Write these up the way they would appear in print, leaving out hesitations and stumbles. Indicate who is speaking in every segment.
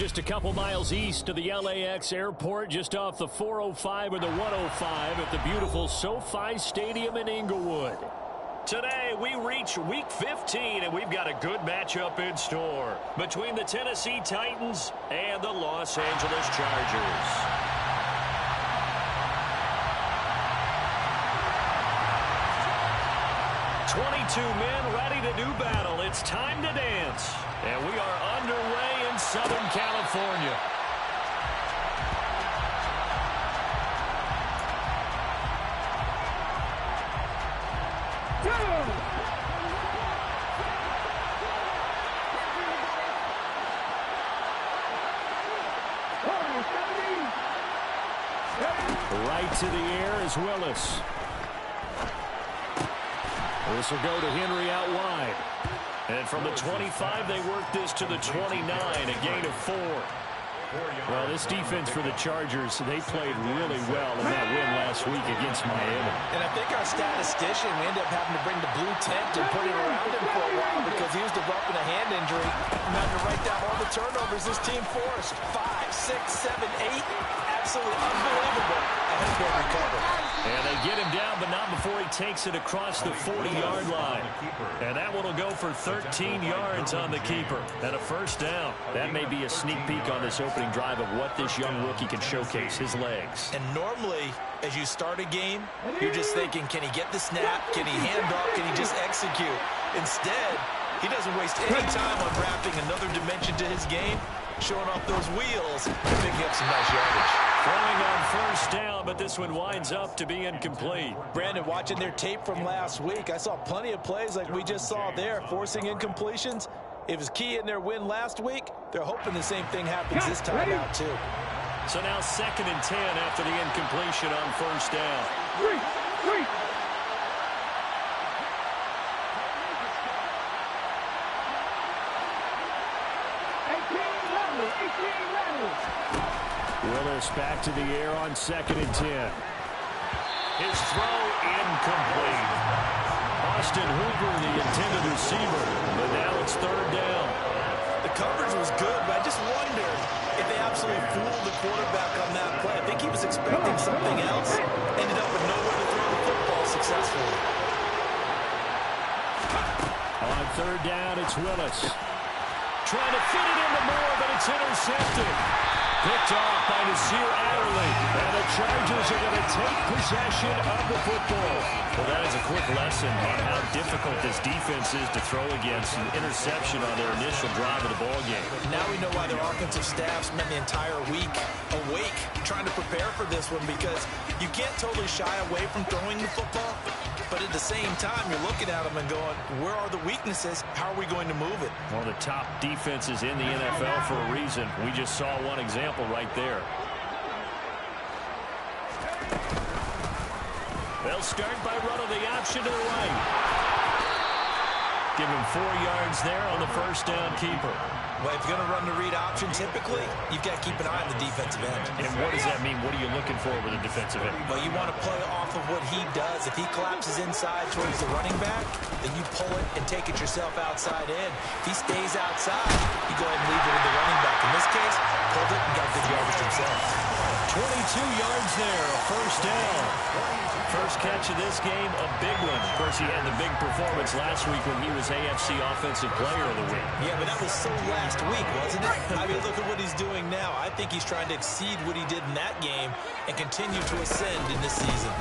Speaker 1: just a couple miles east of the LAX airport, just off the 405 or the 105 at the beautiful SoFi Stadium in Inglewood. Today, we reach Week 15, and we've got a good matchup in store between the Tennessee Titans and the Los Angeles Chargers. Men ready to do battle. It's time to dance. And we are underway in Southern California. Right to the air is Willis. This will go to Henry out wide. And from the 25, they work this to the 29, a gain of 4. Well, this defense for the Chargers, they played really well in that win last week against Miami.
Speaker 2: And I think our statistician, we ended up having to bring the blue tent and put it around him for a while because he was developing a hand injury. I'm having to write down all the turnovers this team forced. 5, 6, 7, 8. Absolutely unbelievable. I hope they'll recover.
Speaker 1: And they get him down, but not before he takes it across the 40-yard line. And that one will go for 13 yards on the keeper. And a first down. That may be a sneak peek on this opening drive of what this young rookie can showcase, his legs.
Speaker 2: And normally, as you start a game, you're just thinking, can he get the snap? Can he hand off? Can he just execute? Instead, he doesn't waste any time on wrapping another dimension to his game, showing off those wheels, and picking up some nice yardage.
Speaker 1: Throwing on first down, but this one winds up to be incomplete.
Speaker 2: Brandon, watching their tape from last week, I saw plenty of plays like we just saw there, forcing incompletions. It was key in their win last week. They're hoping the same thing happens this time out, too.
Speaker 1: So now 2nd and 10 after the incompletion on first down. Willis back to the air on 2nd and 10. His throw incomplete. Austin Hooper, the intended receiver, but now it's 3rd down.
Speaker 2: The coverage was good, but I just wonder if they absolutely fooled the quarterback on that play. I think he was expecting something else. Ended up with nowhere to throw the football successfully.
Speaker 1: On 3rd down, it's Willis. Trying to fit it into Moore, but it's intercepted. Picked off by Nasir Adderley. And the Chargers are going to take possession of the football. Well, that is a quick lesson on how difficult this defense is to throw against an interception on their initial drive of the ballgame.
Speaker 2: Now we know why their offensive staff spent the entire week awake trying to prepare for this one, because you can't totally shy away from throwing the football, but at the same time, you're looking at them and going, where are the weaknesses? How are we going to move it?
Speaker 1: One of the top defenses in the NFL for a reason. We just saw one example right there. They'll start by running the option to the right. Give him 4 yards there on the first down keeper.
Speaker 2: Well, if you're going to run the read option, typically, you've got to keep an eye on the defensive end.
Speaker 1: And what does that mean? What are you looking for with a defensive end?
Speaker 2: Well, you want to play off of what he does. If he collapses inside towards the running back, then you pull it and take it yourself outside in. If he stays outside, you go ahead and leave it with the running back. In this case, pulled it and got good yardage himself.
Speaker 1: 22 yards there, a first down. First catch of this game, a big one. Of course, he had the big performance last week when he was AFC Offensive Player of the Week.
Speaker 2: Yeah, but that was so last week, wasn't it? I mean, look at what he's doing now. I think he's trying to exceed what he did in that game and continue to ascend in this season.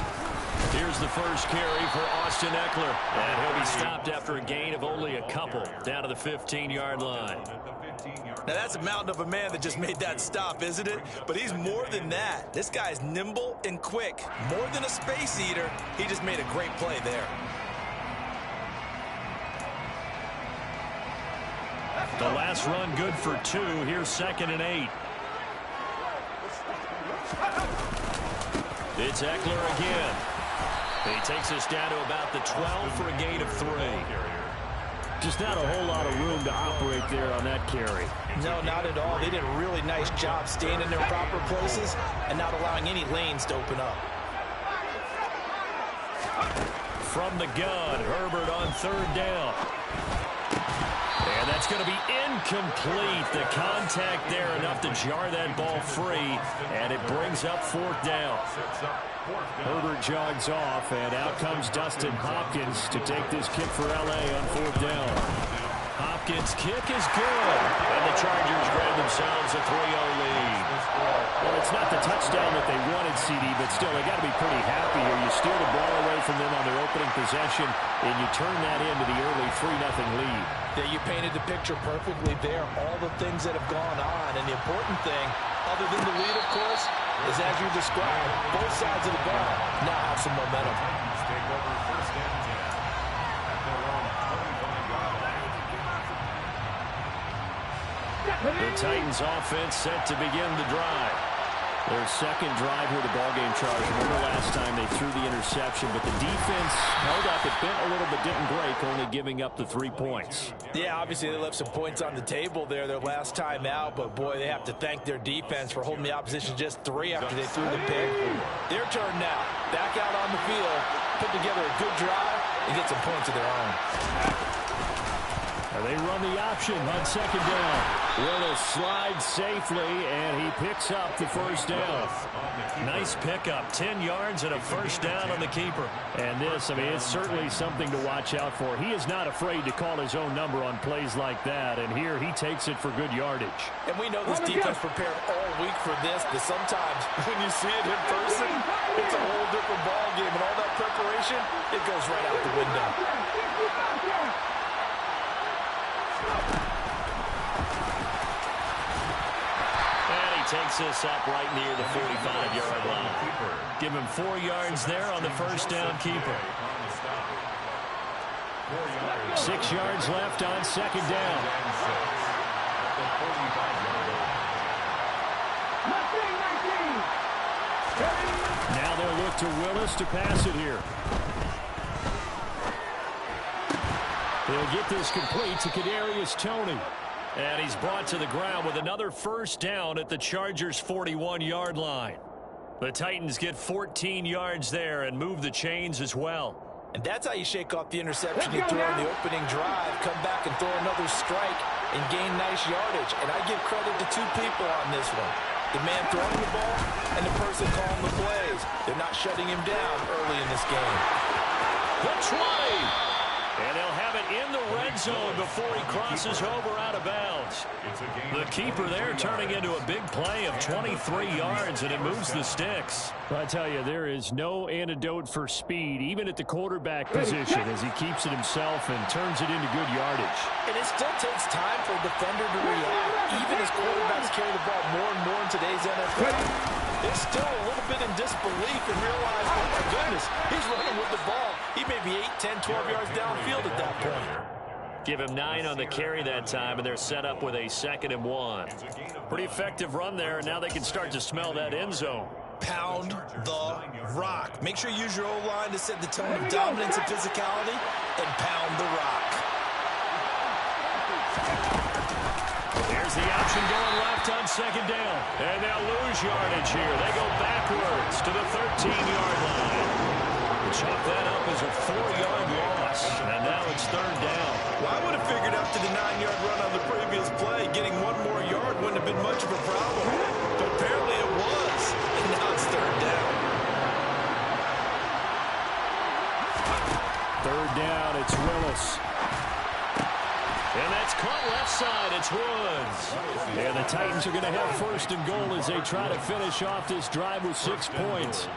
Speaker 1: Here's the first carry for Austin Eckler. And he'll be stopped after a gain of only a couple down to the 15-yard line.
Speaker 2: Now, that's a mountain of a man that just made that stop, isn't it? But he's more than that. This guy's nimble and quick. More than a space eater, he just made a great play there.
Speaker 1: The last run good for 2. Here's 2nd and 8. It's Eckler again. He takes us down to about the 12 for a gain of 3. Just not a whole lot of room to operate there on that carry.
Speaker 2: No, not at all. They did a really nice job staying in their proper places and not allowing any lanes to open up. From
Speaker 1: the gun, Herbert on 3rd down. And that's going to be incomplete. The contact there enough to jar that ball free, and it brings up fourth down. Herbert jogs off, and out comes Dustin Hopkins to take this kick for L.A. on fourth down. Hopkins' kick is good, and the Chargers grab themselves a 3-0 lead. Well, it's not the touchdown that they wanted, CD, but still, they got to be pretty happy here. You steal the ball away from them on their opening possession, and you turn that into the early 3-0 lead.
Speaker 2: Yeah, you painted the picture perfectly there, all the things that have gone on, and the important thing, other than the lead, of course, is as you described, both sides of the ball now have some momentum.
Speaker 1: The Titans offense set to begin the drive. Their second drive here, the ballgame, Charles. Remember last time they threw the interception, but the defense held up. It bent a little but didn't break, only giving up the 3 points.
Speaker 2: Yeah, obviously they left some points on the table there their last time out, but boy, they have to thank their defense for holding the opposition just 3 after they threw the pick. Their turn now. Back out on the field, put together a good drive, and get some points of their own.
Speaker 1: They run the option on second down. Willis slides safely, and he picks up the first down. Nice pickup, 10 yards and a first down on the keeper. And this, I mean, it's certainly something to watch out for. He is not afraid to call his own number on plays like that, and here he takes it for good yardage.
Speaker 2: And we know this defense prepared all week for this, but sometimes when you see it in person, it's a whole different ball game, and all that preparation, it goes right out the window.
Speaker 1: And he takes this up right near the 45-yard line. Give him 4 yards there on the first down keeper. 6 yards left on second down. Now they'll look to Willis to pass it here. He'll get this complete to Kadarius Toney. And he's brought to the ground with another first down at the Chargers' 41-yard line. The Titans get 14 yards there and move the chains as well.
Speaker 2: And that's how you shake off the interception you throw on the opening drive, come back and throw another strike and gain nice yardage. And I give credit to 2 people on this one. The man throwing the ball and the person calling the plays. They're not shutting him down early in this game.
Speaker 1: The try! And they'll have it in the red zone before he crosses over out of bounds. The keeper there turning into a big play of 23 yards, and it moves the sticks. I tell you, there is no antidote for speed, even at the quarterback position, as he keeps it himself and turns it into good yardage.
Speaker 2: And it still takes time for a defender to react, even as quarterbacks carry the ball more and more in today's NFL. They're still a little bit in disbelief and realize, oh my goodness, he's running with the ball. He may be 8, 10, 12 yards downfield at that point.
Speaker 1: Give him 9 on the carry that time, and they're set up with a 2nd and 1. Pretty effective run there, and now they can start to smell that end zone.
Speaker 2: Pound the rock. Make sure you use your O-line to set the tone of dominance and physicality, and pound the rock.
Speaker 1: There's the option going left on second down. And they'll lose yardage here. They go backwards to the 13-yard line. Chalk that up as a 4-yard loss. And now it's third down.
Speaker 2: Well, I would have figured after the 9-yard run on the previous play, getting 1 more yard wouldn't have been much of a problem. But apparently it was. And now it's third down.
Speaker 1: Third down, it's Willis. And that's caught left side. It's Woods. And the Titans are going to have first and goal as they try to finish off this drive with 6 points.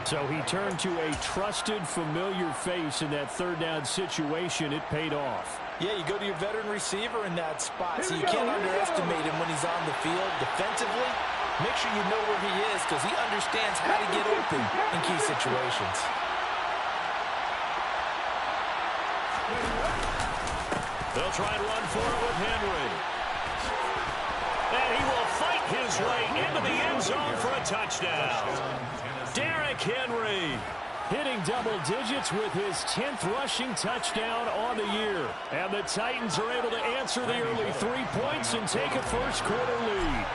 Speaker 1: So he turned to a trusted, familiar face in that third down situation. It paid off.
Speaker 2: Yeah, you go to your veteran receiver in that spot, so you can't underestimate him when he's on the field. Defensively, make sure you know where he is because he understands how to get open in key situations.
Speaker 1: They'll try and run for it with Henry. And he will fight his way into the end zone for a touchdown. Derrick Henry hitting double digits with his 10th rushing touchdown on the year. And the Titans are able to answer the early 3 points and take a first-quarter lead.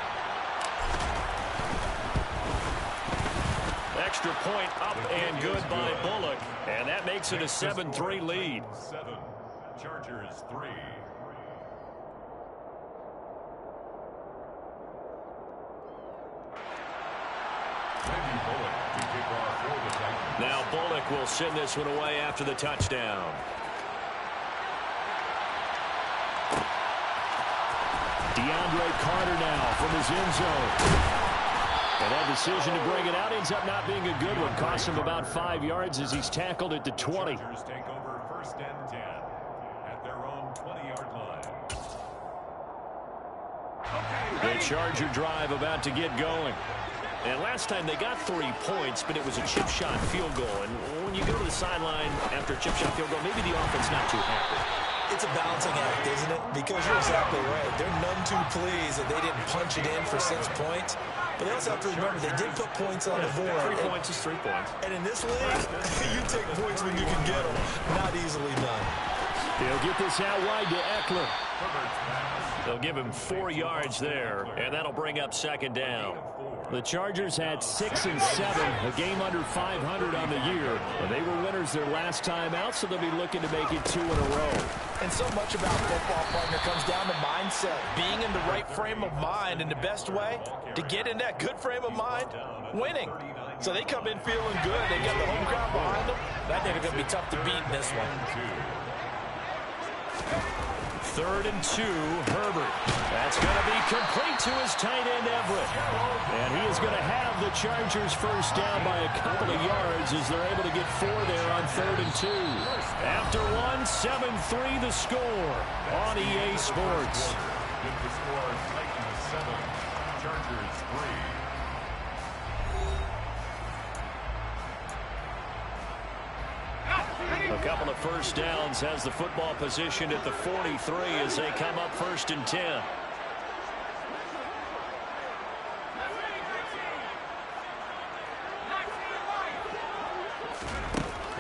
Speaker 1: Extra point up and good by Bullock. And that makes it a 7-3 lead.
Speaker 3: 7, Chargers 3.
Speaker 1: Now Bullock will send this one away after the touchdown. DeAndre Carter now from his end zone. And that decision to bring it out ends up not being a good one. Costs him about 5 yards as he's tackled at the 20.
Speaker 3: Chargers take over 1st and 10 at their own 20-yard line.
Speaker 1: The Charger drive about to get going. And last time they got 3 points, but it was a chip shot field goal. And when you go to the sideline after a chip shot field goal, maybe the offense not too happy.
Speaker 2: It's a balancing act, isn't it? Because you're exactly right. They're none too pleased that they didn't punch it in for 6 points. But they also have to remember they did put points on the board.
Speaker 1: 3 points is 3 points.
Speaker 2: And in this league, you take points when you can get them. Not easily done.
Speaker 1: They'll get this out wide to Eckler. They'll give him 4 yards there, and that'll bring up 2nd down. The Chargers had 6 and 7, a game under 500 on the year. But they were winners their last time out, so they'll be looking to make it 2 in a row.
Speaker 2: And so much about football, partner, comes down to mindset. Being in the right frame of mind, and the best way to get in that good frame of mind, winning. So they come in feeling good. They get the home crowd behind them. I think it's going to be tough to beat in this one.
Speaker 1: 3rd and 2, Herbert. That's going to be complete to his tight end, Everett. And he is going to have the Chargers first down by a couple of yards as they're able to get 4 there on 3rd and 2. After 1, 7-3 the score on EA Sports.
Speaker 3: With the score, Titans 7, Chargers 3.
Speaker 1: A couple of first downs has the football position at the 43 as they come up 1st and 10.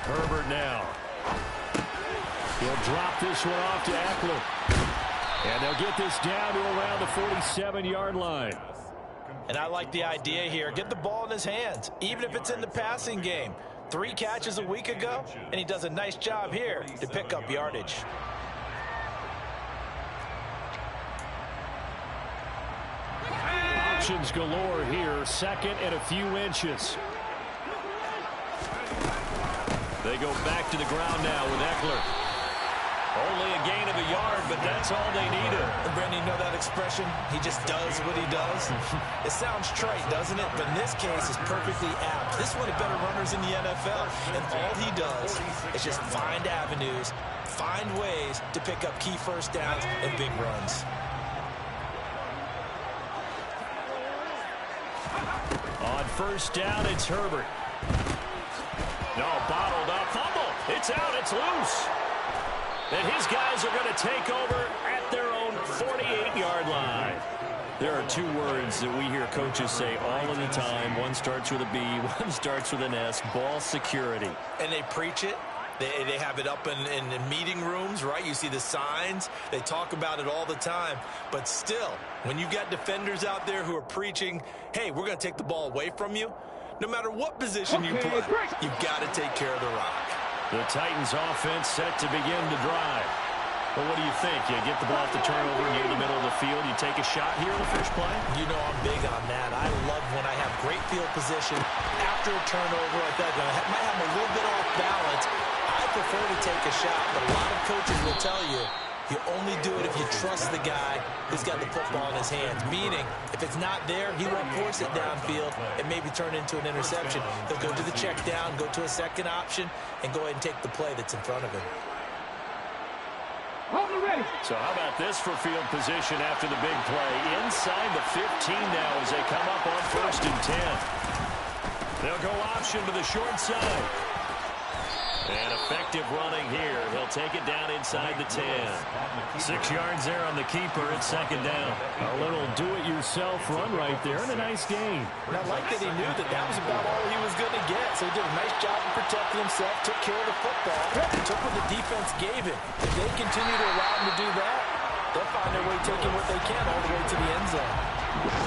Speaker 1: Herbert now. He'll drop this one off to Eckler. And they'll get this down to around the 47-yard line.
Speaker 2: And I like the idea here. Get the ball in his hands, even if it's in the passing game. 3 catches a week ago, and he does a nice job here to pick up yardage.
Speaker 1: Options galore here. 2nd and a few inches. They go back to the ground now with Eckler. Only a gain of a yard, but that's all they needed.
Speaker 2: And Brandon, you know that expression? He just does what he does. It sounds trite, doesn't it? But in this case, it's perfectly apt. This is one of the better runners in the NFL. And all he does is just find avenues, find ways to pick up key first downs and big runs.
Speaker 1: On 1st down, it's Herbert. No, bottled up. Fumble. It's out. It's loose. And his guys are going to take over at their own 48-yard line. There are 2 words that we hear coaches say all of the time. One starts with a B, one starts with an S, ball security.
Speaker 2: And they preach it. They have it up in meeting rooms, right? You see the signs. They talk about it all the time. But still, when you've got defenders out there who are preaching, hey, we're going to take the ball away from you, no matter what position you play, you've got to take care of the rock.
Speaker 1: The Titans offense set to begin to drive. But what do you think? You get the ball off the turnover near the middle of the field. You take a shot here in the first play?
Speaker 2: You know I'm big on that. I love when I have great field position after a turnover like that. I might have a little bit off balance. I prefer to take a shot, but a lot of coaches will tell you, you only do it if you trust the guy who's got the football in his hands. Meaning, if it's not there, he won't force it downfield and maybe turn into an interception. He'll go to the check down, go to a second option, and go ahead and take the play that's in front of him.
Speaker 1: So how about this for field position after the big play? Inside the 15 now as they come up on 1st and 10. They'll go option to the short side. And effective running here. He'll take it down inside the 10. 6 yards there on the keeper at 2nd down. A little do-it-yourself run right there and a nice game.
Speaker 2: And I like that he knew that was about all he was going to get. So he did a nice job of protecting himself, took care of the football, and took what the defense gave him. If they continue to allow him to do that, they'll find their way taking what they can all the way to the end zone.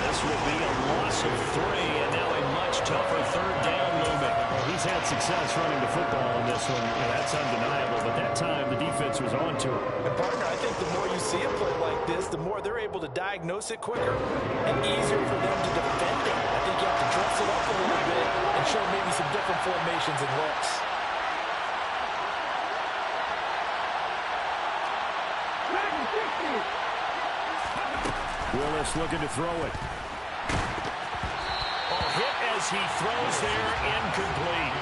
Speaker 1: This will be a loss of 3, and now a much tougher 3rd down movement. He's had success running the football in this one, and that's undeniable. But that time, the defense was on to him.
Speaker 2: And partner, I think the more you see a play like this, the more they're able to diagnose it quicker and easier for them to defend it. I think you have to dress it up a little bit and show maybe some different formations combinations and looks.
Speaker 1: Willis looking to throw it. Hit as he throws there, incomplete.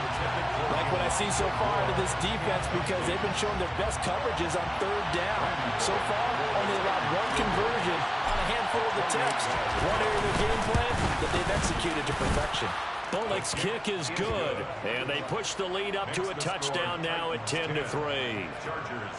Speaker 2: Like what I see so far out of this defense, because they've been showing their best coverages on third down. So far, only allowed one conversion on a handful of attempts. One area of their game plan that they've executed to perfection.
Speaker 1: Bullock's kick is good, and they push the lead up to a touchdown now at 10-3.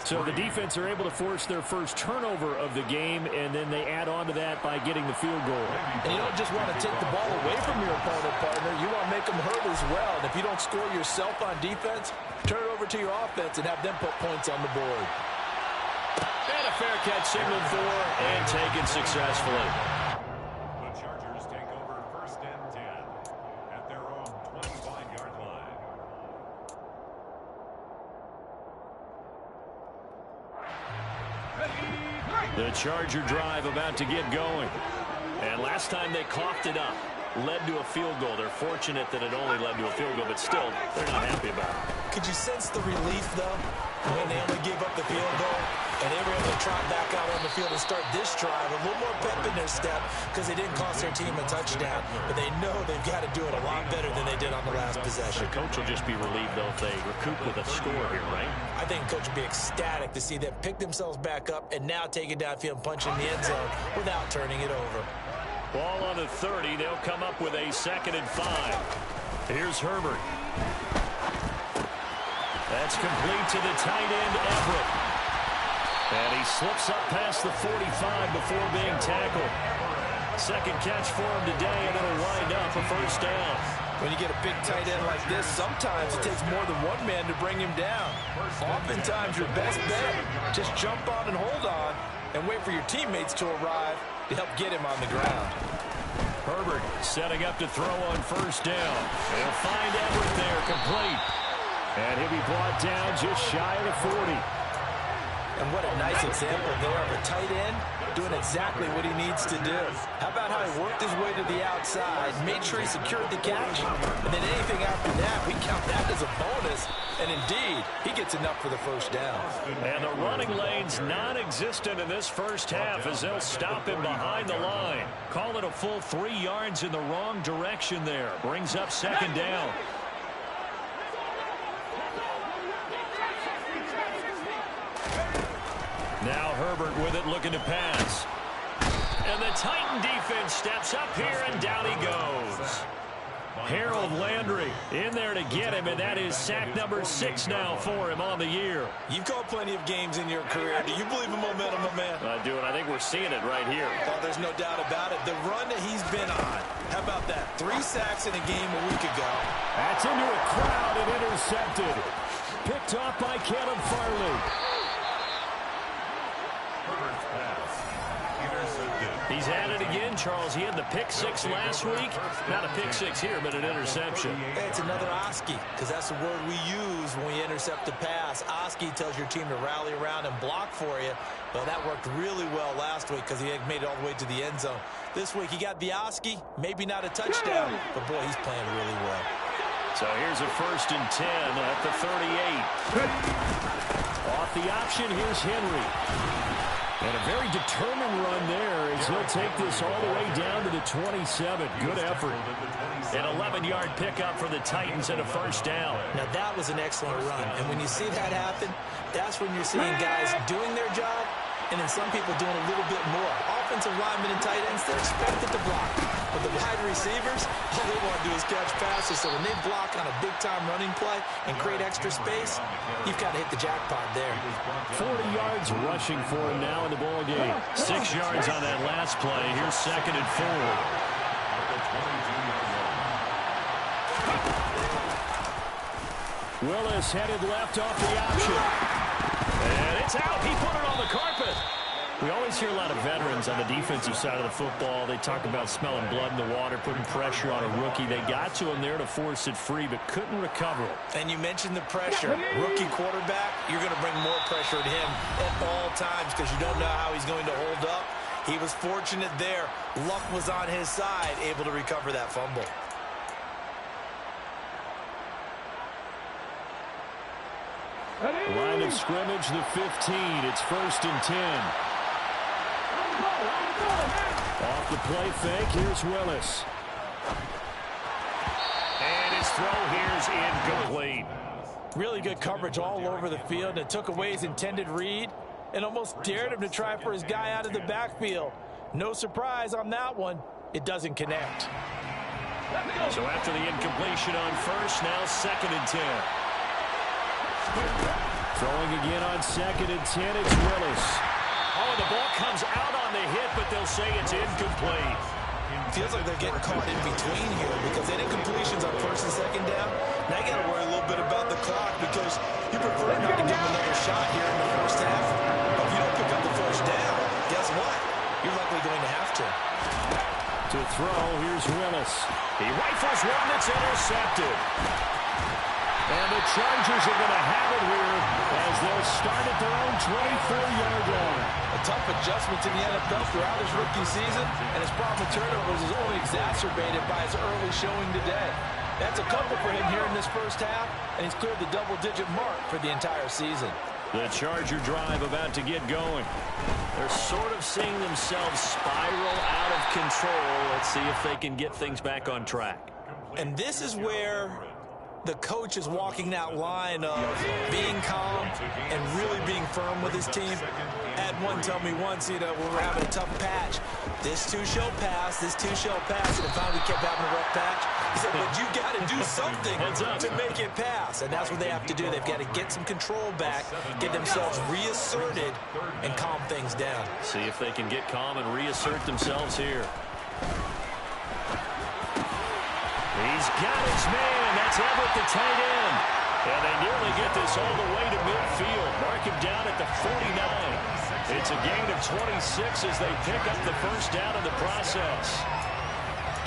Speaker 1: So the defense are able to force their first turnover of the game, and then they add on to that by getting the field goal.
Speaker 2: And you don't just want to take the ball away from your opponent, partner. You want to make them hurt as well. And if you don't score yourself on defense, turn it over to your offense and have them put points on the board.
Speaker 1: And a fair catch signaled for and taken successfully.
Speaker 3: The Chargers take over 1st and 10 at their own 25-yard line.
Speaker 1: The Charger drive about to get going. And last time they coughed it up, led to a field goal. They're fortunate that it only led to a field goal, but still, they're not happy about it.
Speaker 2: Could you sense the relief, though, when they only gave up the field goal and they were able to trot back out on the field and start this drive? A little more pep in their step because they didn't cost their team a touchdown, but they know they've got to do it a lot better than they did on the last possession.
Speaker 1: The coach will just be relieved, though, if they recoup with a score here, right?
Speaker 2: I think coach will be ecstatic to see them pick themselves back up and now take it downfield and punch in the end zone without turning it over.
Speaker 1: Ball on the 30. They'll come up with a 2nd and 5. Here's Herbert. That's complete to the tight end, Everett. And he slips up past the 45 before being tackled. Second catch for him today, and it'll wind up a 1st down.
Speaker 2: When you get a big tight end like this, sometimes it takes more than one man to bring him down. Oftentimes, your best bet, just jump on and hold on and wait for your teammates to arrive to help get him on the ground.
Speaker 1: Herbert setting up to throw on 1st down. They'll find Everett there, complete. And he'll be brought down just shy of the 40.
Speaker 2: And what a nice example there of a tight end doing exactly what he needs to do. How about how he worked his way to the outside, made sure he secured the catch, and then anything after that, we count that as a bonus. And indeed, he gets enough for the 1st down.
Speaker 1: And the running lane's non-existent in this first half as they'll stop him behind the line. Call it a full 3 yards in the wrong direction there. Brings up 2nd down. Now Herbert with it, looking to pass. And the Titan defense steps up here, and down he goes. Harold Landry in there to get him, and that is sack number 6 now for him on the year.
Speaker 2: You've called plenty of games in your career. Do you believe in momentum, my man?
Speaker 1: I do, and I think we're seeing it right here.
Speaker 2: Oh, there's no doubt about it. The run that he's been on. How about that? 3 sacks in a game a week ago.
Speaker 1: That's into a crowd and intercepted. Picked off by Caleb Farley. He's at it again, Charles. He had the pick 6 last week. Not a pick 6 here, but an interception.
Speaker 2: Hey, it's another Oski, because that's the word we use when we intercept the pass. Oski tells your team to rally around and block for you. Well, that worked really well last week because he had made it all the way to the end zone. This week, he got the Oski, maybe not a touchdown, but boy, he's playing really well.
Speaker 1: So here's a 1st and 10 at the 38. Off the option, here's Henry. And a very determined run there as he'll take this all the way down to the 27. Good effort. An 11-yard pickup for the Titans and a 1st down.
Speaker 2: Now, that was an excellent run. And when you see that happen, that's when you're seeing guys doing their job and then some people doing a little bit more. Offensive linemen and tight ends, they're expected to block. But the wide receivers, all they want to do is catch passes. So when they block on a big-time running play and create extra space, you've got to hit the jackpot there.
Speaker 1: 40 yards rushing for him now in the ball game. 6 yards on that last play. Here's 2nd and 4. Willis headed left off the option. And it's out. He put it on the carpet. We always hear a lot of veterans on the defensive side of the football. They talk about smelling blood in the water, putting pressure on a rookie. They got to him there to force it free, but couldn't recover it.
Speaker 2: And you mentioned the pressure. Rookie quarterback, you're going to bring more pressure at him at all times because you don't know how he's going to hold up. He was fortunate there. Luck was on his side, able to recover that fumble.
Speaker 1: Line of scrimmage, the 15. It's 1st and 10. Off the play fake, here's Willis. And his throw here is incomplete.
Speaker 2: Really good coverage all over the field. It took away his intended read and almost dared him to try for his guy out of the backfield. No surprise on that one. It doesn't connect.
Speaker 1: So after the incompletion on 1st, now 2nd and 10. Throwing again on 2nd and 10, it's Willis. Oh, the ball comes out on the hit, but they'll say it's incomplete.
Speaker 2: Feels like they're getting caught in between here because they did completions on 1st and 2nd down. Now you got to worry a little bit about the clock because you prefer not to give them another shot here in the 1st half. But if you don't pick up the 1st down, guess what? You're likely going to have to.
Speaker 1: To throw, here's Willis. He rifles one that's intercepted. And the Chargers are going to have it here as they'll start at their own 24-yard line.
Speaker 2: A tough adjustment to the NFL throughout his rookie season, and his problem with turnovers is only exacerbated by his early showing today. That's a couple for him here in this 1st half, and he's cleared the double-digit mark for the entire season.
Speaker 1: The Charger drive about to get going. They're sort of seeing themselves spiral out of control. Let's see if they can get things back on track.
Speaker 2: And this is where the coach is walking that line of being calm and really being firm with his team. Had one tell me once, when we're having a tough patch, this too shall pass, this too shall pass, and finally we kept having a rough patch. He said, but you got to do something to make it pass, and that's what they have to do. They've got to get some control back, get themselves reasserted, and calm things down.
Speaker 1: See if they can get calm and reassert themselves here. He's got his man. That's Everett, the tight end. And they nearly get this all the way to midfield. Mark him down at the 49. It's a gain of 26 as they pick up the 1st down in the process.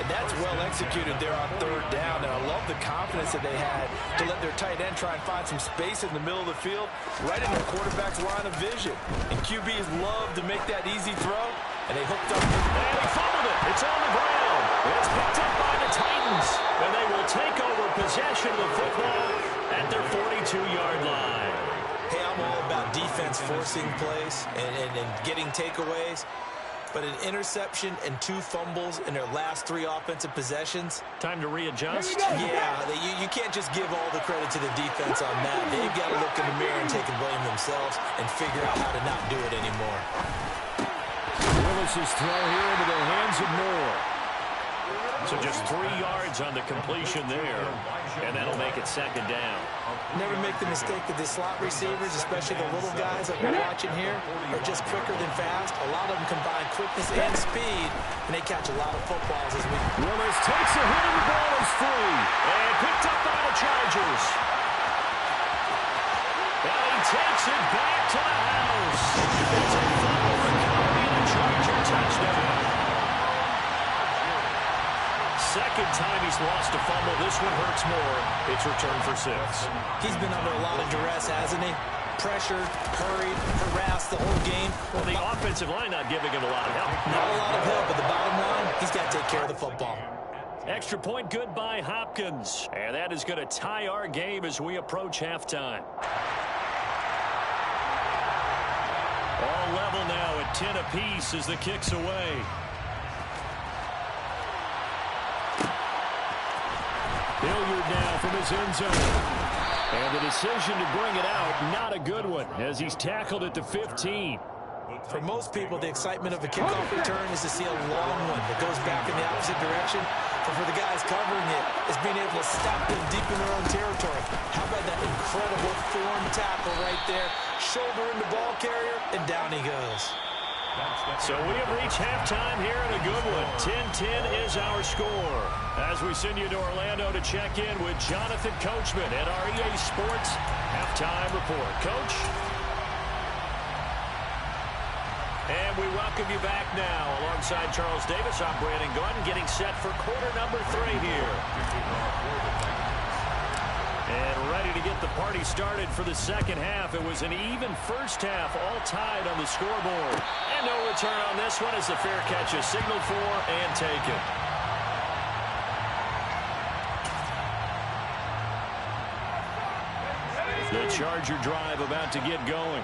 Speaker 2: And that's well executed there on 3rd down. And I love the confidence that they had to let their tight end try and find some space in the middle of the field, right in their quarterback's line of vision. And QBs love to make that easy throw, and they hooked up.
Speaker 1: And he fumbled it. It's on the ground. It's picked up by the Titans. And they will take over possession of the football at their 42-yard line.
Speaker 2: Hey, I'm all about defense forcing plays and getting takeaways. But an interception and 2 fumbles in their last 3 offensive possessions.
Speaker 1: Time to readjust?
Speaker 2: Yeah, you can't just give all the credit to the defense on that. They've got to look in the mirror and take and blame themselves and figure out how to not do it anymore.
Speaker 1: Willis's throw here into the hands of Moore. So just 3 yards on the completion there, and that'll make it 2nd down.
Speaker 2: Never make the mistake that the slot receivers, especially the little guys like we're watching here, are just quicker than fast. A lot of them combine quickness and speed, and they catch a lot of footballs as we...
Speaker 1: Willis takes a hit and the ball is free. And picked up by the Chargers. And he takes it back to the house. It's a fumble recovery and a Charger touchdown. 2nd time he's lost a fumble. This one hurts more. It's returned for 6.
Speaker 2: He's been under a lot of duress, hasn't he? Pressured, hurried, harassed the whole game.
Speaker 1: Well, the offensive line not giving him a lot of help.
Speaker 2: Not a lot of help, but the bottom line, he's got to take care of the football.
Speaker 1: Extra point good by Hopkins. And that is going to tie our game as we approach halftime. All level now at 10 apiece as the kick's away. Hilliard now from his end zone. And the decision to bring it out, not a good one, as he's tackled at the 15.
Speaker 2: For most people, the excitement of a kickoff return is to see a long one that goes back in the opposite direction. But for the guys covering it, it's being able to stop them deep in their own territory. How about that incredible form tackle right there? Shoulder in the ball carrier, and down he goes.
Speaker 1: So we have reached halftime here in a good one. 10-10 is our score. As we send you to Orlando to check in with Jonathan Coachman at our EA Sports Halftime Report. Coach? And we welcome you back now. Alongside Charles Davis, I'm Brandon Gordon, getting set for quarter number 3 here. And ready to get the party started for the 2nd half. It was an even 1st half, all tied on the scoreboard. And no return on this one as the fair catch is signaled for and taken. The Charger drive about to get going.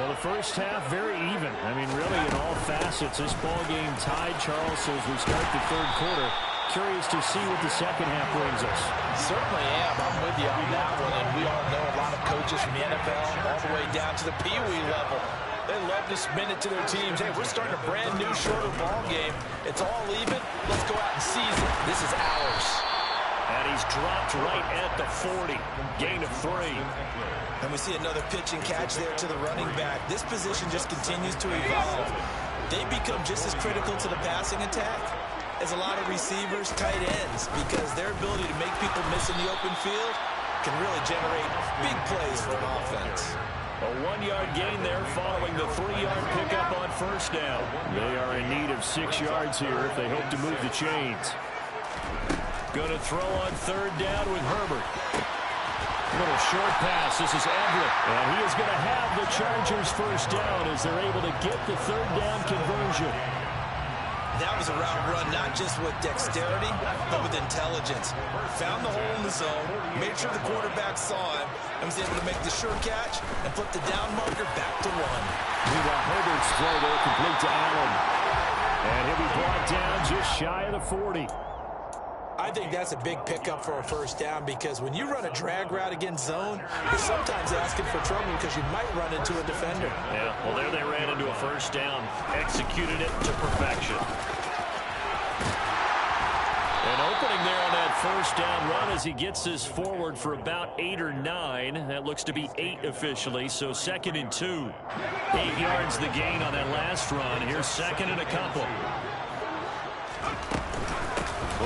Speaker 1: Well, the first half, very even. I mean, really, in all facets, this ball game tied, Charles. So as we start the third quarter, curious to see what the second half brings us.
Speaker 2: Certainly am. I'm with you on that one. And we all know a lot of coaches from the NFL all the way down to the Pee-wee level. They love to spin it to their teams. Hey, we're starting a brand new, shorter ball game. It's all even. Let's go out and seize it. This is ours.
Speaker 1: And he's dropped right at the 40. Gain of 3.
Speaker 2: And we see another pitch and catch there to the running back. This position just continues to evolve. They become just as critical to the passing attack as a lot of receivers, tight ends, because their ability to make people miss in the open field can really generate big plays for an offense.
Speaker 1: A 1-yard gain there following the 3-yard pickup on first down. They are in need of 6 yards here if they hope to move the chains. Going to throw on third down with Herbert. Little short pass. This is Everett. And he is going to have the Chargers first down as they're able to get the third down conversion.
Speaker 2: That was a route run, not just with dexterity, but with intelligence. Found the hole in the zone, made sure the quarterback saw him, and was able to make the sure catch and flip the down marker back to 1.
Speaker 1: Meanwhile, Herbert's throw there complete to Allen. And he'll be brought down just shy of the 40.
Speaker 2: I think that's a big pickup for a first down because when you run a drag route against zone, you're sometimes asking for trouble because you might run into a defender.
Speaker 1: Yeah, well, there they ran into a first down, executed it to perfection. An opening there on that first down run as he gets this forward for about 8 or 9. That looks to be 8 officially, so 2nd and 2. 8 yards the gain on that last run. Here's 2nd and a couple.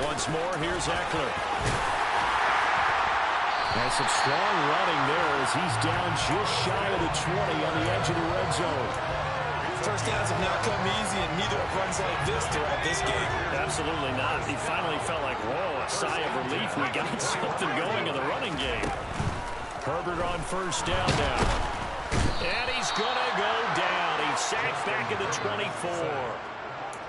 Speaker 1: Once more, here's Eckler. Has some strong running there as he's down just shy of the 20 on the edge of the red zone.
Speaker 2: First downs have not come easy, and neither have runs like this throughout this game.
Speaker 1: Absolutely not. He finally felt like, whoa, a sigh of relief. We got something going in the running game. Herbert on first down now. And he's going to go down. He's sacked back at the 24.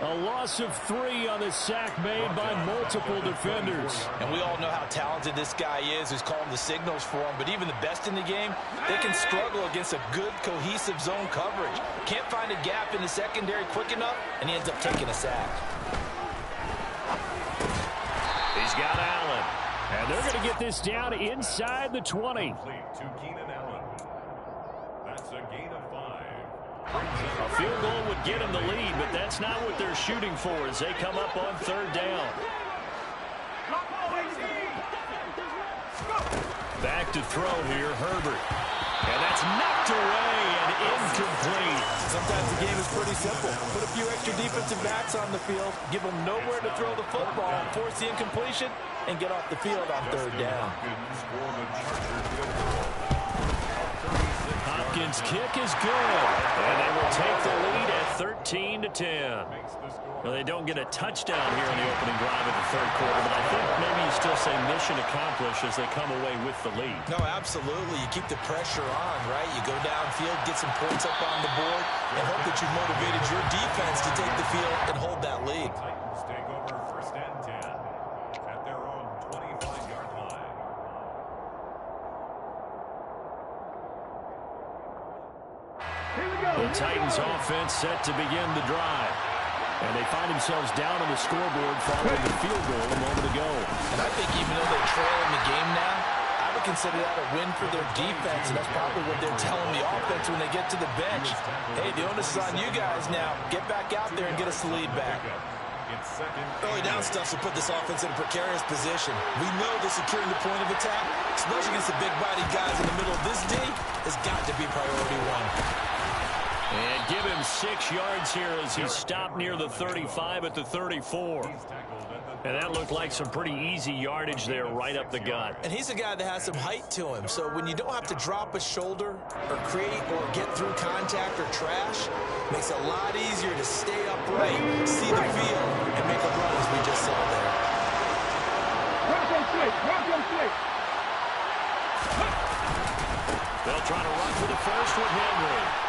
Speaker 1: A loss of 3 on the sack made by multiple defenders.
Speaker 2: And we all know how talented this guy is who's calling the signals for him. But even the best in the game, they can struggle against a good, cohesive zone coverage. Can't find a gap in the secondary quick enough, and he ends up taking a sack.
Speaker 1: He's got Allen. And they're going to get this down inside the 20.
Speaker 3: That's a gain of 5.
Speaker 1: A field goal would get him the lead, but that's not what they're shooting for as they come up on third down. Back to throw here, Herbert. And that's knocked away and incomplete.
Speaker 2: Sometimes the game is pretty simple. Put a few extra defensive backs on the field, give them nowhere to throw the football, force the incompletion, and get off the field on third down.
Speaker 1: Hopkins' kick is good, and they will take the lead at 13-10. Well, they don't get a touchdown here in the opening drive of the third quarter, but I think maybe you still say mission accomplished as they come away with the lead.
Speaker 2: No, absolutely. You keep the pressure on, right? You go downfield, get some points up on the board, and hope that you've motivated your defense to take the field and hold that lead.
Speaker 3: Titans take over 1st and 10 at their own 25-yard line.
Speaker 1: The Titans offense set to begin the drive. And they find themselves down on the scoreboard following the field goal a moment ago.
Speaker 2: And I think even though they're trailing the game now, I would consider that a win for their defense, and that's probably what they're telling the offense when they get to the bench. Hey, the onus is on you guys now. Get back out there and get us the lead back. Early down stuff will put this offense in a precarious position. We know that securing the point of attack, especially against the big-bodied guys in the middle of this D, has got to be priority 1.
Speaker 1: And give him 6 yards here as he stopped near the 35 at the 34. And that looked like some pretty easy yardage there right up the gut.
Speaker 2: And he's a guy that has some height to him. So when you don't have to drop a shoulder or create or get through contact or trash, makes it a lot easier to stay upright, see the field, and make a run as we just saw there.
Speaker 1: They'll try to run for the first with Henry.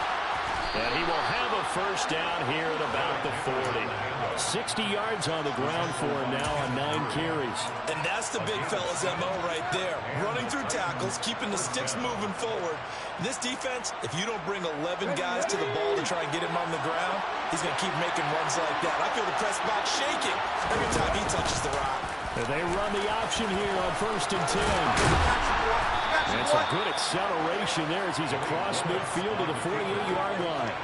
Speaker 1: And he will have a first down here at about the 40. 60 yards on the ground for him now on 9 carries.
Speaker 2: And that's the big fella's MO right there. Running through tackles, keeping the sticks moving forward. This defense, if you don't bring 11 guys to the ball to try and get him on the ground, he's going to keep making runs like that. I feel the press box shaking every time he touches the rock.
Speaker 1: And they run the option here on 1st and 10. And some good acceleration there as he's across midfield to the 48-yard line.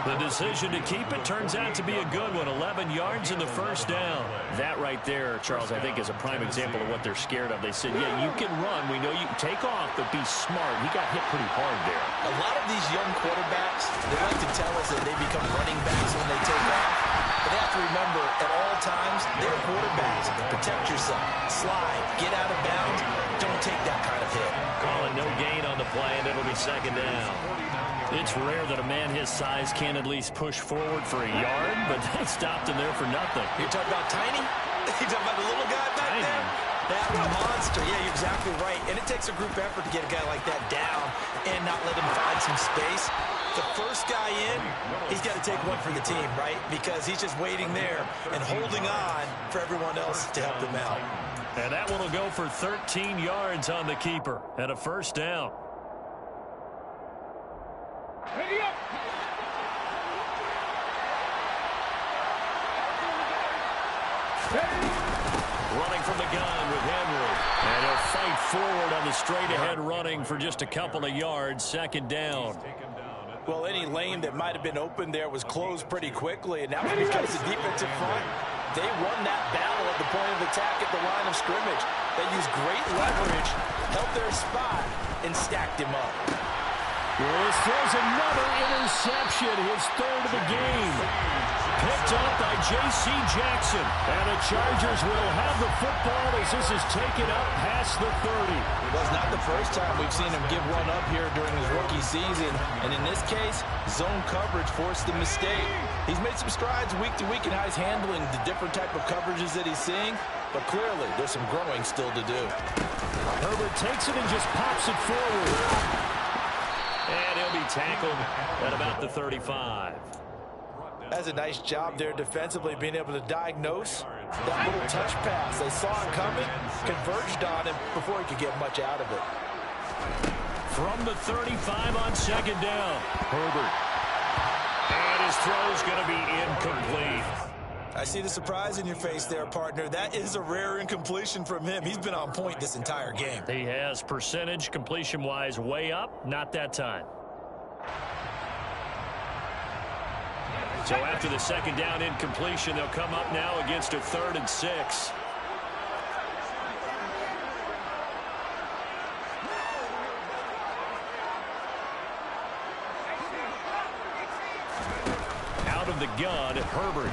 Speaker 1: The decision to keep it turns out to be a good one. 11 yards in the first down. That right there, Charles, I think is a prime example of what they're scared of. They said, yeah, you can run. We know you can take off, but be smart. He got hit pretty hard there.
Speaker 2: A lot of these young quarterbacks, they like to tell us that they become running backs when they take off. But they have to remember, at all times, they're quarterbacks. Protect yourself. Slide. Get out of bounds. Don't take that kind of hit.
Speaker 1: Calling no gain on the play, and it'll be 2nd down. It's rare that a man his size can at least push forward for a yard, but they stopped him there for nothing.
Speaker 2: You're talking about tiny? You're talking about the little guy back there? That monster. Yeah, you're exactly right. And it takes a group effort to get a guy like that down and not let him find some space. The first guy in, he's got to take one for the team, right? Because he's just waiting there and holding on for everyone else to help him out.
Speaker 1: And that one will go for 13 yards on the keeper and a first down.
Speaker 4: Ready up.
Speaker 1: Running from the gun with Henry. And he'll fight forward on the straight-ahead running for just a couple of yards. 2nd down.
Speaker 2: Well, any lane that might have been open there was closed pretty quickly, and that was because the defensive front, they won that battle at the point of attack at the line of scrimmage. They used great leverage, held their spot, and stacked him up.
Speaker 1: Willis throws another interception, his 3rd of the game. Picked up by J.C. Jackson. And the Chargers will have the football as this is taken up past the 30.
Speaker 2: Well, it's not the first time we've seen him give one up here during his rookie season. And in this case, zone coverage forced the mistake. He's made some strides week to week in how he's handling the different type of coverages that he's seeing. But clearly, there's some growing still to do.
Speaker 1: Herbert takes it and just pops it forward. And he'll be tackled at about the 35.
Speaker 2: That's a nice job there defensively, being able to diagnose that little touch pass. They saw it coming, converged on him before he could get much out of it.
Speaker 1: From the 35 on 2nd down, Herbert. And his throw's going to be incomplete.
Speaker 2: I see the surprise in your face there, partner. That is a rare incompletion from him. He's been on point this entire game.
Speaker 1: He has percentage completion-wise way up. Not that time. So after the 2nd down incompletion, they'll come up now against a 3rd and 6. Out of the gun, Herbert.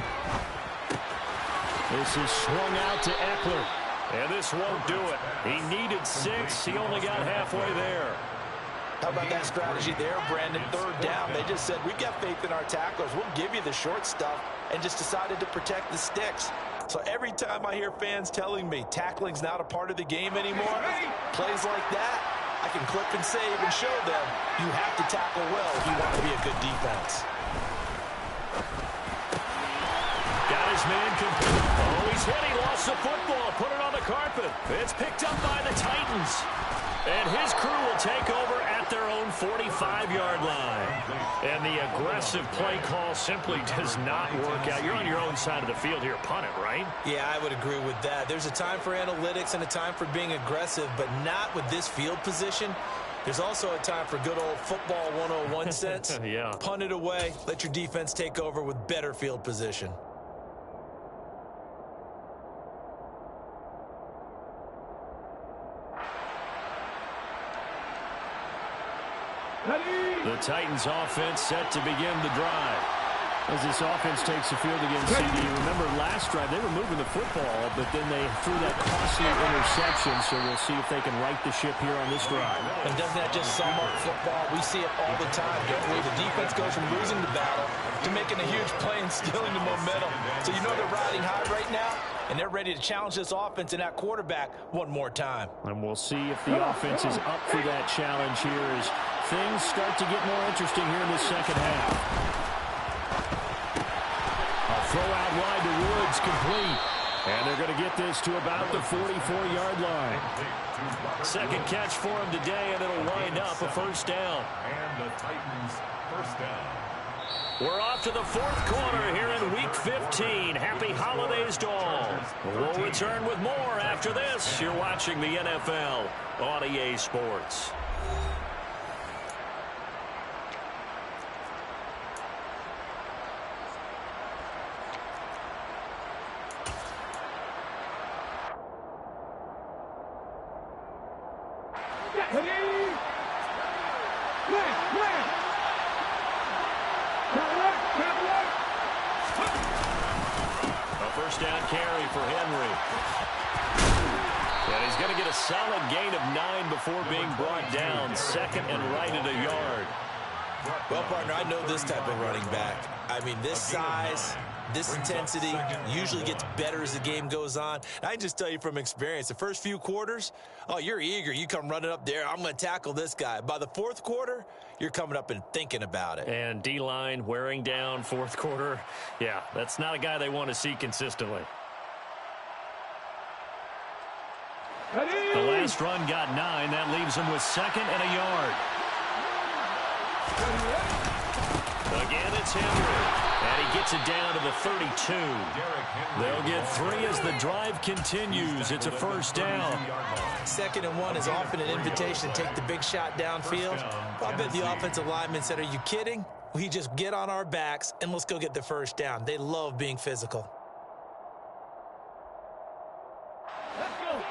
Speaker 1: This is swung out to Eckler. And this won't do it. He needed 6. He only got halfway there.
Speaker 2: How about that strategy there, Brandon? 3rd down. They just said, we've got faith in our tacklers. We'll give you the short stuff, and just decided to protect the sticks. So every time I hear fans telling me tackling's not a part of the game anymore, plays like that, I can clip and save and show them you have to tackle well if you want to be a good defense.
Speaker 1: Got his man complete. Oh, he's hit. He lost the football. Put it on the carpet. It's picked up by the Titans. And his crew will take over at their own 45-yard line. And the aggressive play call simply does not work out. You're on your own side of the field here. Punt it, right?
Speaker 2: Yeah, I would agree with that. There's a time for analytics and a time for being aggressive, but not with this field position. There's also a time for good old football 101 sense.
Speaker 1: Yeah.
Speaker 2: Punt it away. Let your defense take over with better field position.
Speaker 1: The Titans offense set to begin the drive. As this offense takes the field against CD, remember last drive they were moving the football, but then they threw that costly interception, so we'll see if they can right the ship here on this drive.
Speaker 2: And doesn't that just sum up football? We see it all the time, don't we? The defense goes from losing the battle to making a huge play and stealing the momentum. So you know they're riding high right now, and they're ready to challenge this offense and that quarterback one more time.
Speaker 1: And we'll see if the offense is up for that challenge here as things start to get more interesting here in the second half. A throw out wide to Woods, complete. And they're going to get this to about the 44-yard line. Second catch for him today, and it'll wind up a first down.
Speaker 3: And the Titans first down.
Speaker 1: We're off to the fourth quarter here in Week 15. Happy holidays to all. We'll return with more after this. You're watching the NFL on EA Sports. First down carry for Henry. And he's going to get a solid gain of 9 before being brought down. Second and right at a yard.
Speaker 2: Well, partner, I know this type of running back. I mean, this size, this intensity usually gets better as the game goes on. And I can just tell you from experience, the first few quarters, oh, you're eager. You come running up there. I'm going to tackle this guy. By the fourth quarter, you're coming up and thinking about it.
Speaker 1: And D-line wearing down fourth quarter. Yeah, that's not a guy they want to see consistently. The last run got 9. That leaves him with second and a yard. Again, it's Henry. And he gets it down to the 32. They'll get 3 as the drive continues. It's a first down.
Speaker 2: Second and 1 is often an invitation to take the big shot downfield. I bet the offensive lineman said, are you kidding? We just get on our backs and let's go get the first down. They love being physical.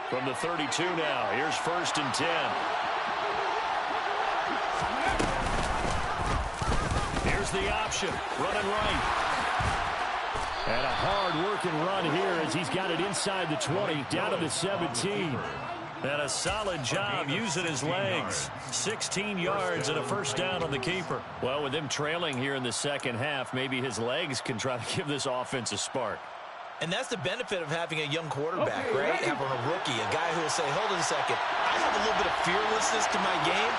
Speaker 1: From the 32 now, here's first and 10. Here's the option, running right. And a hard-working run here as he's got it inside the 20, down to the 17. And a solid job using his legs. 16 yards and a first down on the keeper. Well, with him trailing here in the second half, maybe his legs can try to give this offense a spark.
Speaker 2: And that's the benefit of having a young quarterback, right? Having a rookie, a guy who will say, hold on a second, I have a little bit of fearlessness to my game.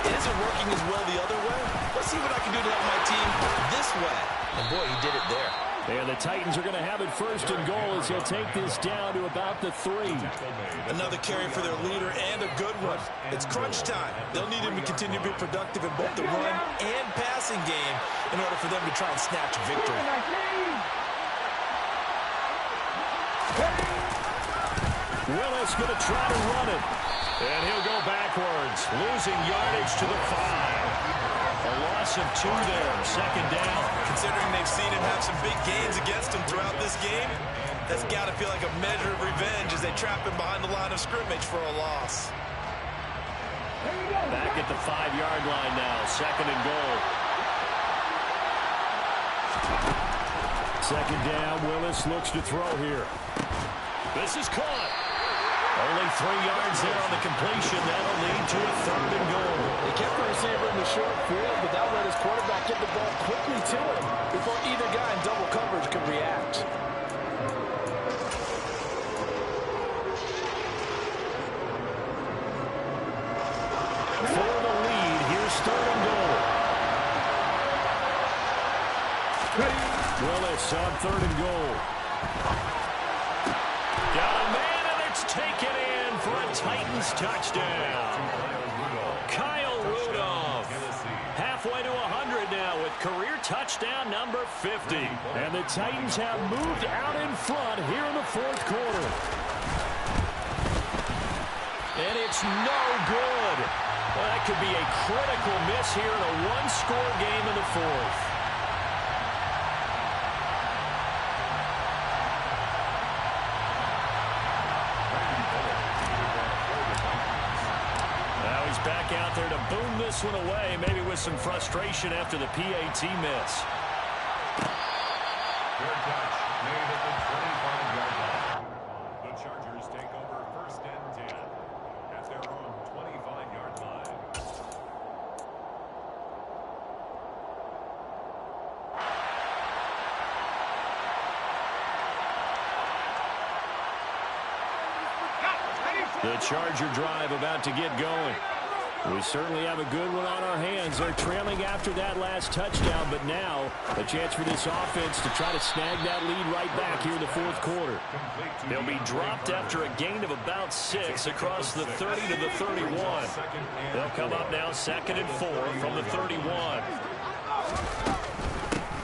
Speaker 2: It isn't working as well the other way. Let's see what I can do to help my team this way. And, boy, he did it there.
Speaker 1: And the Titans are going to have it first and goal as he'll take this down to about the 3.
Speaker 2: Another carry for their leader and a good one. It's crunch time. They'll need him to continue to be productive in both the run and passing game in order for them to try and snatch victory.
Speaker 1: Willis going to try to run it. And he'll go backwards, losing yardage to the 5. A loss of 2 there, second down.
Speaker 2: Considering they've seen him have some big gains against him throughout this game, that's got to feel like a measure of revenge as they trap him behind the line of scrimmage for a loss.
Speaker 1: Back at the 5-yard line now, second and goal. Second down, Willis looks to throw here. This is caught. Only 3 yards there on the completion. That'll lead to a third and goal.
Speaker 4: They kept the receiver in the short field, but that let his quarterback get the ball quickly to him before either guy in double coverage could react.
Speaker 1: For the lead, here's third and goal. Willis on third and goal. Got a man, and it's taken in for a Titans touchdown. Kyle Rudolph, halfway to 100 now with career touchdown number 50. And the Titans have moved out in front here in the fourth quarter. And it's no good. Well, that could be a critical miss here in a one-score game in the fourth. Now he's back out there to boom this one away, maybe with some frustration after the PAT miss.
Speaker 3: Fair catch made at the 25-yard line. The Chargers take over first and 10 at their own 25-yard line.
Speaker 1: The Charger drive about to get going. We certainly have a good one on our hands. They're trailing after that last touchdown, but now a chance for this offense to try to snag that lead right back here in the fourth quarter.
Speaker 2: They'll be dropped after a gain of about 6 across the 30 to the 31. They'll come up now 2nd and 4 from the 31.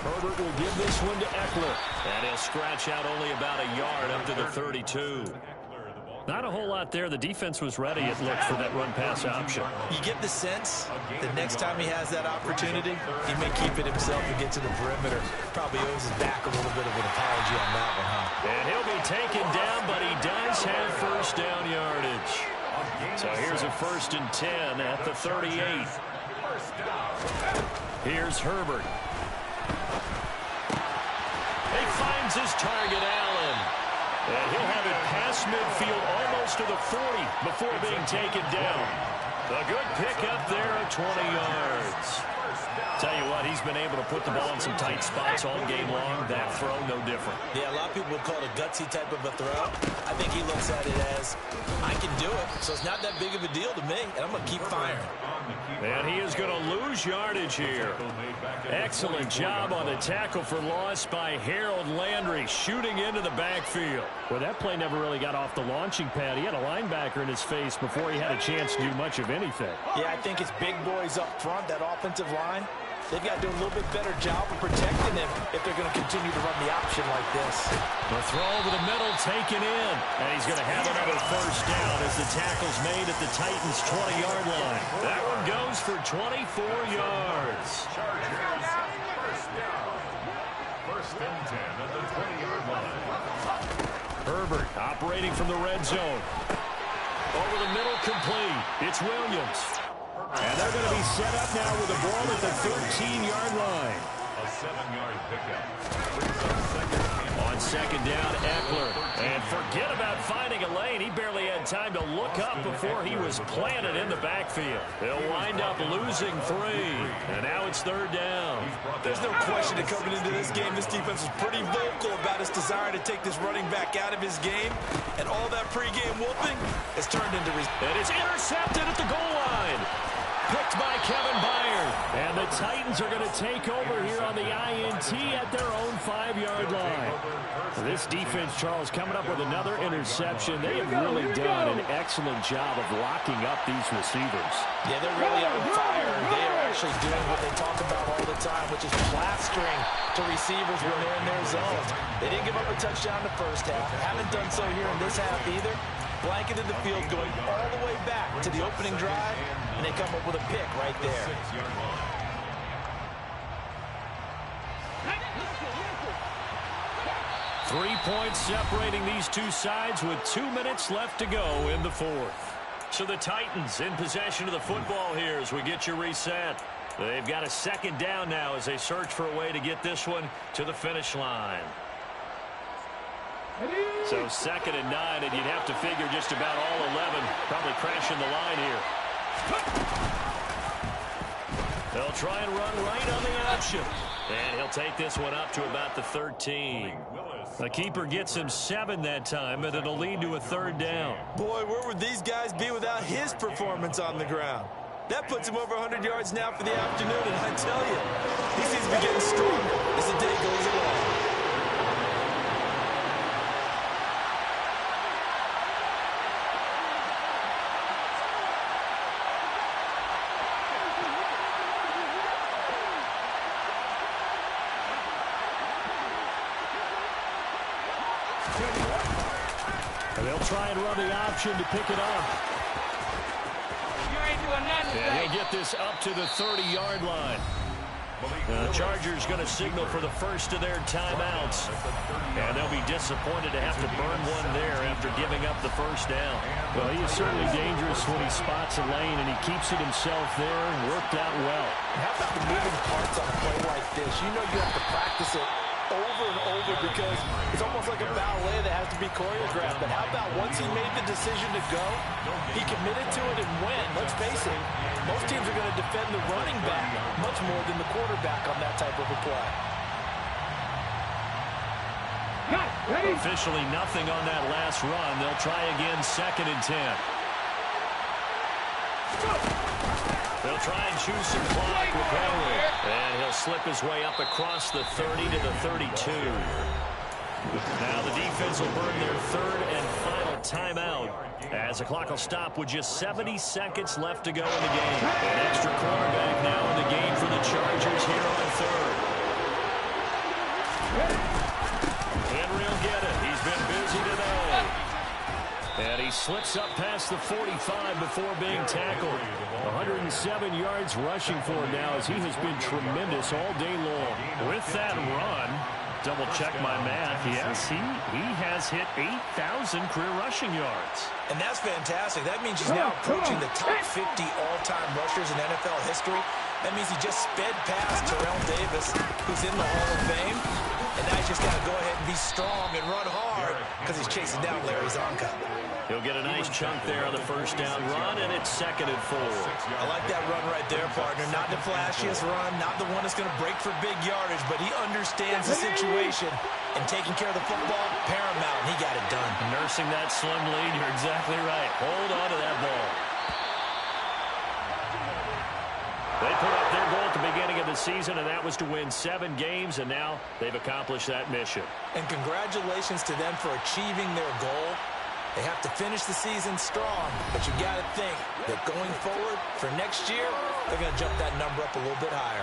Speaker 1: Herbert will give this one to Eckler.
Speaker 2: And he'll scratch out only about a yard up to the 32.
Speaker 1: Not a whole lot there. The defense was ready, it looked, for that run-pass option.
Speaker 2: You get the sense that next time he has that opportunity, he may keep it himself and get to the perimeter. Probably owes his back a little bit of an apology on that one, huh?
Speaker 1: And he'll be taken down, but he does have first down yardage. So here's a 1st and 10 at the 38. Here's Herbert. He finds his target, Allen. And he'll have it past midfield almost to the 40 before being taken down. A good pickup there at 20 yards. Tell you what, he's been able to put the ball in some tight spots all game long. That throw, no different.
Speaker 2: Yeah, a lot of people would call it a gutsy type of a throw. I think he looks at it as, I can do it, so it's not that big of a deal to me, and I'm going to keep firing.
Speaker 1: And he is going to lose yardage here. Excellent job on the tackle for loss by Harold Landry, shooting into the backfield. Well, that play never really got off the launching pad. He had a linebacker in his face before he had a chance to do much of anything.
Speaker 4: Yeah, I think it's big boys up front, that offensive line. They've got to do a little bit better job of protecting him if they're going to continue to run the option like this.
Speaker 1: The throw over the middle taken in. And he's going to have another first down as the tackle's made at the Titans' 20-yard line. That one goes for 24 yards.
Speaker 3: Chargers, first down. 1st and 10 at the 20-yard line.
Speaker 1: Herbert operating from the red zone. Over the middle, complete. It's Williams. And they're going to be set up now with the ball at the 13-yard line.
Speaker 3: A 7-yard pickup.
Speaker 1: On 2nd down, Eckler. And forget about finding a lane. He barely had time to look up before he was planted in the backfield. They'll wind up losing 3. And now it's 3rd down.
Speaker 2: There's no question that coming into this game, this defense was pretty vocal about its desire to take this running back out of his game. And all that pregame whooping has turned into...
Speaker 1: And it's intercepted at the goal line. Picked by Kevin Byard. And the Titans are going to take over here on the INT at their own 5-yard line. This defense, Charles, coming up with another interception. They have really done an excellent job of locking up these receivers.
Speaker 4: Yeah, they're really on fire. They are actually doing what they talk about all the time, which is plastering to receivers when they're in their zones. They didn't give up a touchdown in the first half. Haven't done so here in this half either. Blanketed the field going all the way back to the opening drive, and they come up with a pick right there.
Speaker 1: 3 points separating these two sides with 2 minutes left to go in the 4th. So the Titans in possession of the football here as we get you reset. They've got a 2nd down now as they search for a way to get this one to the finish line. So 2nd and 9, and you'd have to figure just about all 11 probably crashing the line here. They'll try and run right on the option. And he'll take this one up to about the 13. The keeper gets him 7 that time, and it'll lead to a 3rd down.
Speaker 2: Boy, where would these guys be without his performance on the ground? That puts him over 100 yards now for the afternoon, and I tell you, he seems to be getting stronger as the day goes along.
Speaker 1: They'll try and run the option to pick it up. And he'll get this up to the 30-yard line. The Chargers going to signal for the first of their timeouts. And they'll be disappointed to have to burn one there after giving up the first down. Well, he is certainly dangerous when he spots a lane, and he keeps it himself there and worked out well.
Speaker 4: How about the moving parts on a play like this? You know you have to practice it over and over because it's almost like a ballet that has to be choreographed. But how about once he made the decision to go, he committed to it and went. Let's face it, most teams are going to defend the running back much more than the quarterback on that type of a play.
Speaker 1: Officially nothing on that last run. They'll try again, 2nd and 10. They'll try and choose some clock with Henry. And he'll slip his way up across the 30 to the 32. Now the defense will burn their third and final timeout as the clock will stop with just 70 seconds left to go in the game. An extra cornerback now in the game for the Chargers here on third. Henry will get it. He's been busy today. And he slips up past the 45 before being tackled. 107 yards rushing for him now as he has been tremendous all day long. With that run, double check my math. Yes, he has hit 8,000 career rushing yards.
Speaker 2: And that's fantastic. That means he's now approaching the top 50 all-time rushers in NFL history. That means he just sped past Terrell Davis, who's in the Hall of Fame. And now he's just got to go ahead and be strong and run hard because he's chasing down Larry Zonka.
Speaker 1: He'll get a nice chunk there on the first down run, and it's 2nd and 4.
Speaker 2: I like that run right there, partner. Not the flashiest run, not the one that's going to break for big yardage, but he understands the situation, and taking care of the football, paramount, and he got it done.
Speaker 1: Nursing that slim lead, you're exactly right. Hold on to that ball. They put up their goal at the beginning of the season, and that was to win 7 games, and now they've accomplished that mission.
Speaker 2: And congratulations to them for achieving their goal. They have to finish the season strong, but you got to think that going forward for next year, they're going to jump that number up a little bit higher.